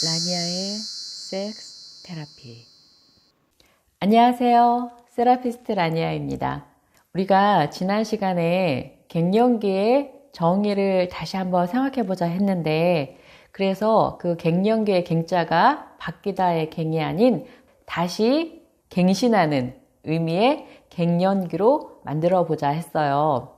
라니아의 섹스 테라피. 안녕하세요. 세라피스트 라니아입니다. 우리가 지난 시간에 갱년기의 정의를 다시 한번 생각해보자 했는데, 그래서 그 갱년기의 갱자가 바뀌다의 갱이 아닌 다시 갱신하는 의미의 갱년기로 만들어보자 했어요.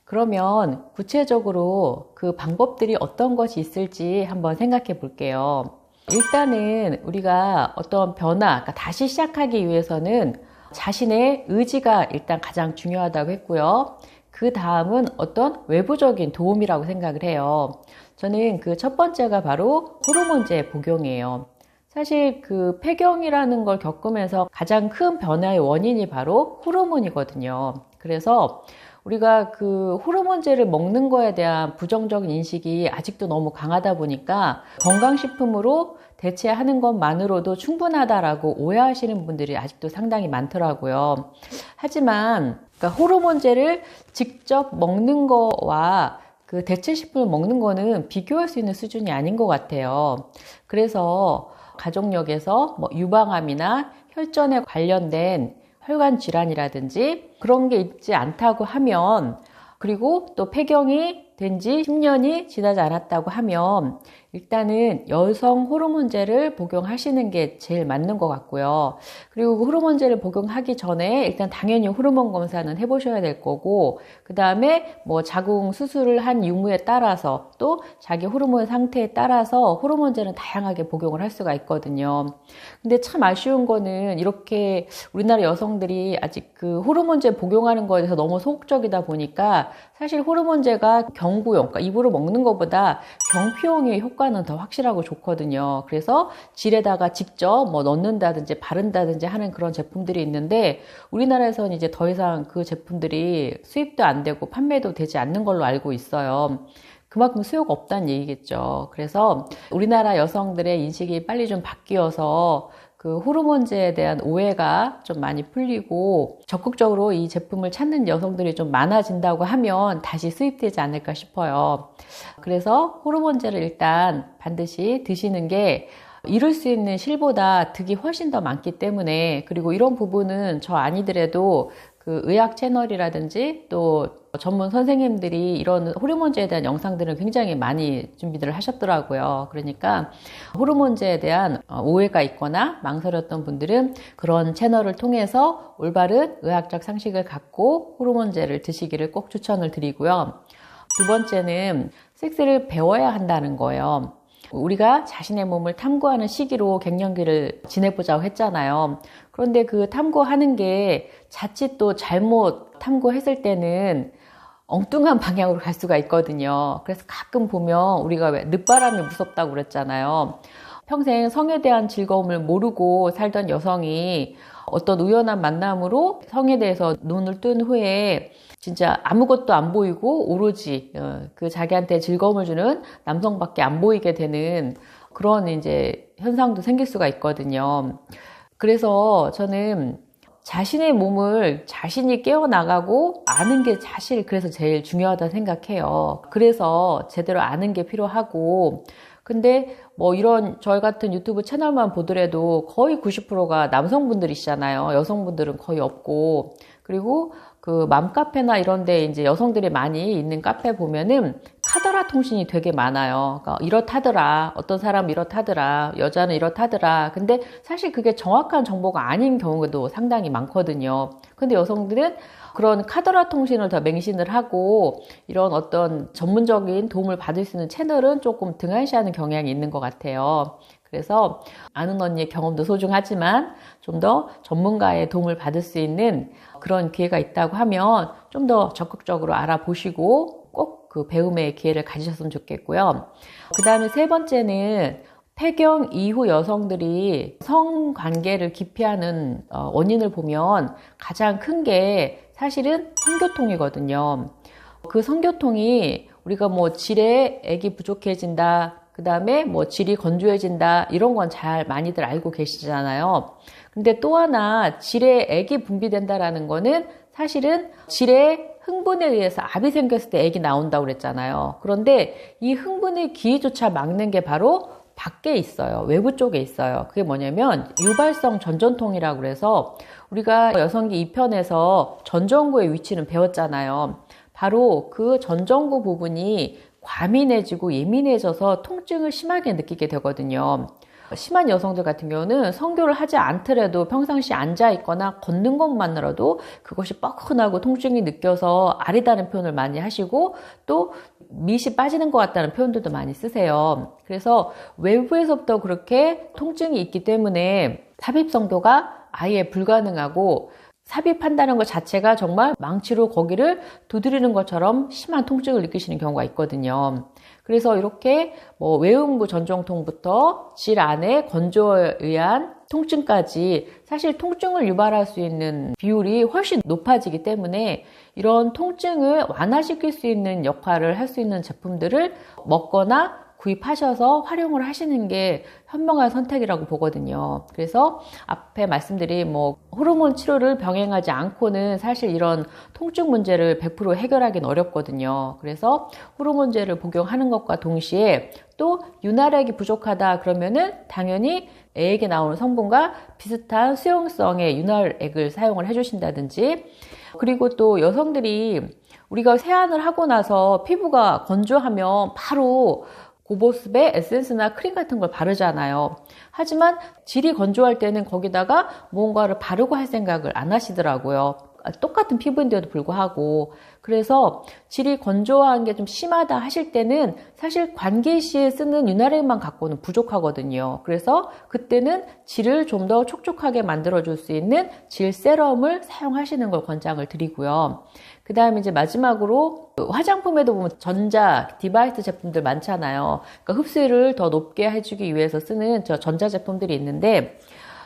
그러면 구체적으로 그 방법들이 어떤 것이 있을지 한번 생각해 볼게요. 일단은 우리가 어떤 변화, 그러니까 다시 시작하기 위해서는 자신의 의지가 일단 가장 중요하다고 했고요. 그 다음은 어떤 외부적인 도움이라고 생각을 해요. 저는 그 첫 번째가 바로 호르몬제 복용이에요. 사실 그 폐경이라는 걸 겪으면서 가장 큰 변화의 원인이 바로 호르몬이거든요. 그래서 우리가 그 호르몬제를 먹는 거에 대한 부정적인 인식이 아직도 너무 강하다 보니까 건강식품으로 대체하는 것만으로도 충분하다라고 오해하시는 분들이 아직도 상당히 많더라고요. 하지만 그러니까 호르몬제를 직접 먹는 거와 그 대체식품을 먹는 거는 비교할 수 있는 수준이 아닌 것 같아요. 그래서 가족력에서 뭐 유방암이나 혈전에 관련된 혈관 질환이라든지 그런 게 있지 않다고 하면, 그리고 또 폐경이 된 지 10년이 지나지 않았다고 하면 일단은 여성 호르몬제를 복용하시는 게 제일 맞는 것 같고요. 그리고 그 호르몬제를 복용하기 전에 일단 당연히 호르몬 검사는 해보셔야 될 거고, 그 다음에 뭐 자궁 수술을 한 유무에 따라서 또 자기 호르몬 상태에 따라서 호르몬제는 다양하게 복용을 할 수가 있거든요. 근데 참 아쉬운 거는 이렇게 우리나라 여성들이 아직 그 호르몬제 복용하는 거에 대해서 너무 소극적이다 보니까 사실 호르몬제가 경구용, 그러니까 입으로 먹는 것보다 경피용의 효과는 더 확실하고 좋거든요. 그래서 질에다가 직접 뭐 넣는다든지 바른다든지 하는 그런 제품들이 있는데, 우리나라에서는 이제 더 이상 그 제품들이 수입도 안 되고 판매도 되지 않는 걸로 알고 있어요. 그만큼 수요가 없다는 얘기겠죠. 그래서 우리나라 여성들의 인식이 빨리 좀 바뀌어서 그 호르몬제에 대한 오해가 좀 많이 풀리고 적극적으로 이 제품을 찾는 여성들이 좀 많아진다고 하면 다시 수입되지 않을까 싶어요. 그래서 호르몬제를 일단 반드시 드시는 게 이룰 수 있는 실보다 득이 훨씬 더 많기 때문에, 그리고 이런 부분은 저 아니더라도 그 의학 채널이라든지 또 전문 선생님들이 이런 호르몬제에 대한 영상들을 굉장히 많이 준비를 하셨더라고요. 그러니까 호르몬제에 대한 오해가 있거나 망설였던 분들은 그런 채널을 통해서 올바른 의학적 상식을 갖고 호르몬제를 드시기를 꼭 추천을 드리고요. 두 번째는 섹스를 배워야 한다는 거예요. 우리가 자신의 몸을 탐구하는 시기로 갱년기를 지내보자고 했잖아요. 그런데 그 탐구하는 게 자칫 또 잘못 탐구했을 때는 엉뚱한 방향으로 갈 수가 있거든요. 그래서 가끔 보면 우리가 왜 늦바람이 무섭다고 그랬잖아요. 평생 성에 대한 즐거움을 모르고 살던 여성이 어떤 우연한 만남으로 성에 대해서 눈을 뜬 후에 진짜 아무것도 안 보이고 오로지 그 자기한테 즐거움을 주는 남성밖에 안 보이게 되는 그런 이제 현상도 생길 수가 있거든요. 그래서 저는 자신의 몸을 자신이 깨어나가고 아는 게 사실 그래서 제일 중요하다 생각해요. 그래서 제대로 아는 게 필요하고, 근데 뭐 이런 저희 같은 유튜브 채널만 보더라도 거의 90%가 남성분들이시잖아요. 여성분들은 거의 없고, 그리고 그 맘카페나 이런 데 이제 여성들이 많이 있는 카페 보면은 카더라 통신이 되게 많아요. 그러니까 이렇다더라, 어떤 사람은 이렇다더라, 여자는 이렇다더라. 근데 사실 그게 정확한 정보가 아닌 경우도 상당히 많거든요. 근데 여성들은 그런 카더라 통신을 더 맹신을 하고 이런 어떤 전문적인 도움을 받을 수 있는 채널은 조금 등한시하는 경향이 있는 것 같아요. 그래서 아는 언니의 경험도 소중하지만 좀 더 전문가의 도움을 받을 수 있는 그런 기회가 있다고 하면 좀 더 적극적으로 알아보시고 꼭 그 배움의 기회를 가지셨으면 좋겠고요. 그 다음에 세 번째는 폐경 이후 여성들이 성관계를 기피하는 원인을 보면 가장 큰 게 사실은 성교통이거든요. 그 성교통이 우리가 뭐 질에 액이 부족해진다, 그 다음에 뭐 질이 건조해진다, 이런 건 잘 많이들 알고 계시잖아요. 근데 또 하나 질에 액이 분비된다라는 거는 사실은 질의 흥분에 의해서 압이 생겼을 때 액이 나온다고 그랬잖아요. 그런데 이 흥분의 기회조차 막는 게 바로 밖에 있어요. 외부 쪽에 있어요. 그게 뭐냐면 유발성 전전통이라고 그래서 우리가 여성기 2편에서 전전구의 위치는 배웠잖아요. 바로 그 전전구 부분이 과민해지고 예민해져서 통증을 심하게 느끼게 되거든요. 심한 여성들 같은 경우는 성교를 하지 않더라도 평상시 앉아 있거나 걷는 것만으로도 그것이 뻐근하고 통증이 느껴서 아리다는 표현을 많이 하시고 또 밑이 빠지는 것 같다는 표현들도 많이 쓰세요. 그래서 외부에서부터 그렇게 통증이 있기 때문에 삽입 성교가 아예 불가능하고 삽입한다는 것 자체가 정말 망치로 거기를 두드리는 것처럼 심한 통증을 느끼시는 경우가 있거든요. 그래서 이렇게 외음부 전정통부터 질 안에 건조에 의한 통증까지 사실 통증을 유발할 수 있는 비율이 훨씬 높아지기 때문에 이런 통증을 완화시킬 수 있는 역할을 할 수 있는 제품들을 먹거나 구입하셔서 활용을 하시는 게 현명한 선택이라고 보거든요. 그래서 앞에 말씀드린 호르몬 치료를 병행하지 않고는 사실 이런 통증 문제를 100% 해결하기는 어렵거든요. 그래서 호르몬제를 복용하는 것과 동시에 또 윤활액이 부족하다 그러면은 당연히 애에게 나오는 성분과 비슷한 수용성의 윤활액을 사용을 해주신다든지, 그리고 또 여성들이 우리가 세안을 하고 나서 피부가 건조하면 바로 고보습의 에센스나 크림 같은 걸 바르잖아요. 하지만 질이 건조할 때는 거기다가 무언가를 바르고 할 생각을 안 하시더라고요. 똑같은 피부인데도 불구하고. 그래서 질이 건조한 게 좀 심하다 하실 때는 사실 관계 시에 쓰는 윤활액만 갖고는 부족하거든요. 그래서 그때는 질을 좀 더 촉촉하게 만들어줄 수 있는 질 세럼을 사용하시는 걸 권장을 드리고요. 그 다음에 이제 마지막으로 화장품에도 보면 전자 디바이스 제품들 많잖아요. 그러니까 흡수율을 더 높게 해주기 위해서 쓰는 전자 제품들이 있는데,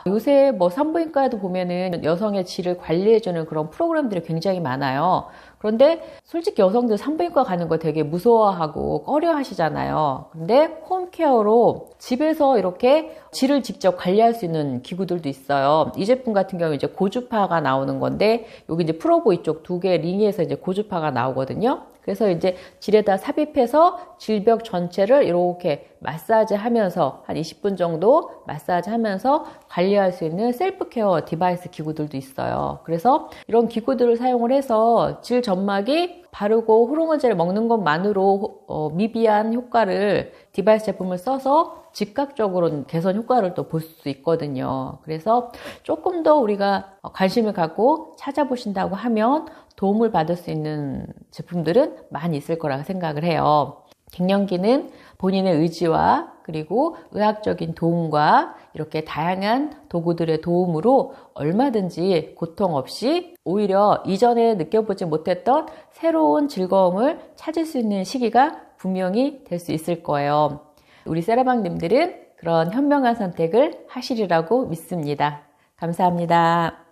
요새 산부인과에도 보면은 여성의 질을 관리해주는 그런 프로그램들이 굉장히 많아요. 그런데 솔직히 여성들 산부인과 가는 거 되게 무서워하고 꺼려 하시잖아요. 근데 홈케어로 집에서 이렇게 질을 직접 관리할 수 있는 기구들도 있어요. 이 제품 같은 경우 이제 고주파가 나오는 건데, 여기 이제 프로보 이쪽 두 개 링에서 이제 고주파가 나오거든요. 그래서 이제 질에다 삽입해서 질벽 전체를 이렇게 마사지 하면서 한 20분 정도 마사지 하면서 관리할 수 있는 셀프 케어 디바이스 기구들도 있어요. 그래서 이런 기구들을 사용을 해서 질 점막이 바르고 호르몬제를 먹는 것만으로 미비한 효과를 디바이스 제품을 써서 즉각적으로 개선 효과를 또 볼 수 있거든요. 그래서 조금 더 우리가 관심을 갖고 찾아보신다고 하면 도움을 받을 수 있는 제품들은 많이 있을 거라고 생각을 해요. 갱년기는 본인의 의지와 그리고 의학적인 도움과 이렇게 다양한 도구들의 도움으로 얼마든지 고통 없이 오히려 이전에 느껴보지 못했던 새로운 즐거움을 찾을 수 있는 시기가 분명히 될 수 있을 거예요. 우리 세라방님들은 그런 현명한 선택을 하시리라고 믿습니다. 감사합니다.